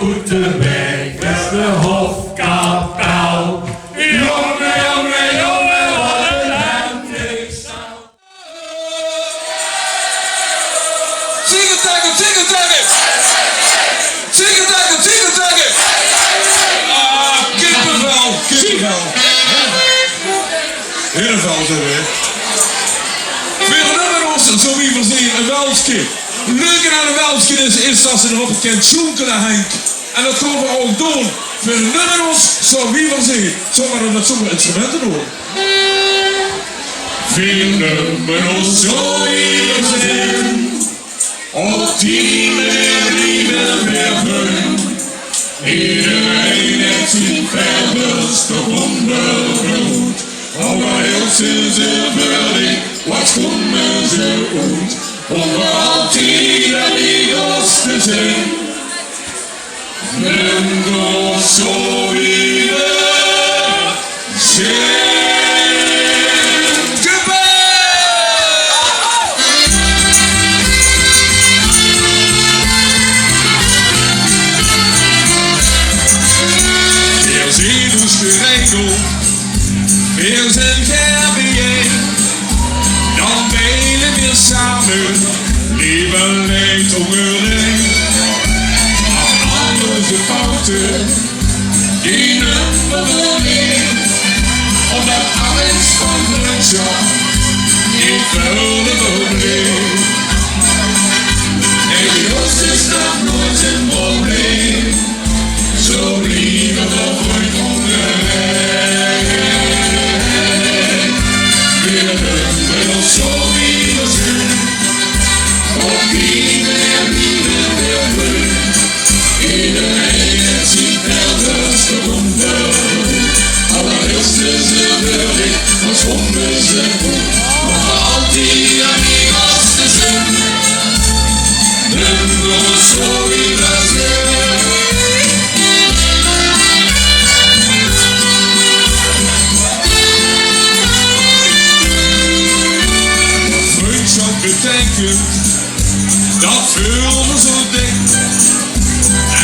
Oeterwijk is de hofkapel. Jongen, jongen, jongen, wat een hemdingstel. Zingetaggen, zingetaggen! Zingetaggen, zingetaggen! Ah, kippenvel, kippenvel. Kippenvel, zeg weer. Veel nummers, zo wie verzien, een welskip. Het leuke aan een welskip is dat ze erop kent zoekelen Henk. En dat gaan we ook doen. Veel nummers, zo wie verzien. Zomaar met sommige instrumenten doen. Veel nummers, zo wie verzien. Op die manier weer fun. Iedereen heeft zijn verderste onderbrood. Aber jetzt ist wirklich, was kommen sie und überall die Amigos zu sehen. Nimm doch so wieder schön. Wir sehen uns geregelt. Wir sind Kerbier, dan delen we samen lieve leed ongereed. Aan andere fouten, die nummer we niet, omdat alles van vriendschap niet vullen probleem. En Joost is nog nooit een probleem, zo lieve we ooit onderweg. Zo wie we zijn, op iedereen weer fun. Iedereen heeft zijn verderste onderbrood. Allereerst is het wirklich, wat vonden ze goed. Om al die amigos te zijn, nummer zo wie we zijn. Betekent dat veel me zo denkt.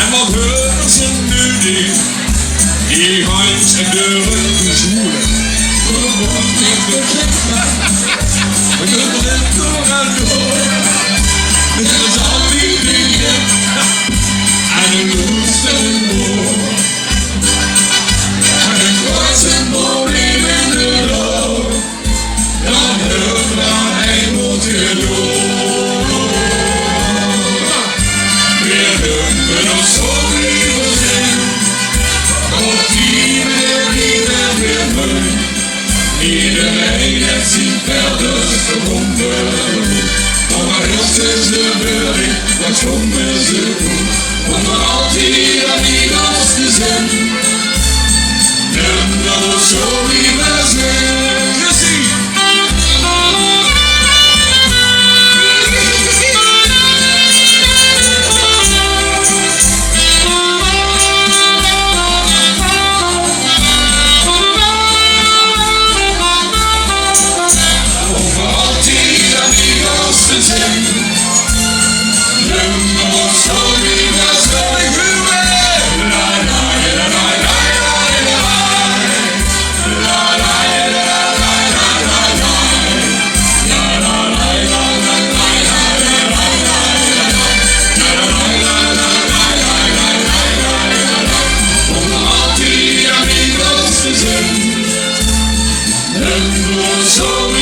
En wat horen ze nu niet? Die hangt en deuren te zwoelen. Gewoon niet bekend. We kunnen het door gaan door. Met het al die dingen. En een loest en een boor. En een kruis en probleem in de loop. Dan hulp naar hemel te doen. We hebben ons zo lief zijn. Op die manier weer fun. Iedereen heeft zijn verderste onderbrood. Maar eerst is de beurt, wat komen ze doen? Om er altijd amigos te zijn. Nummer zo wie we zijn. So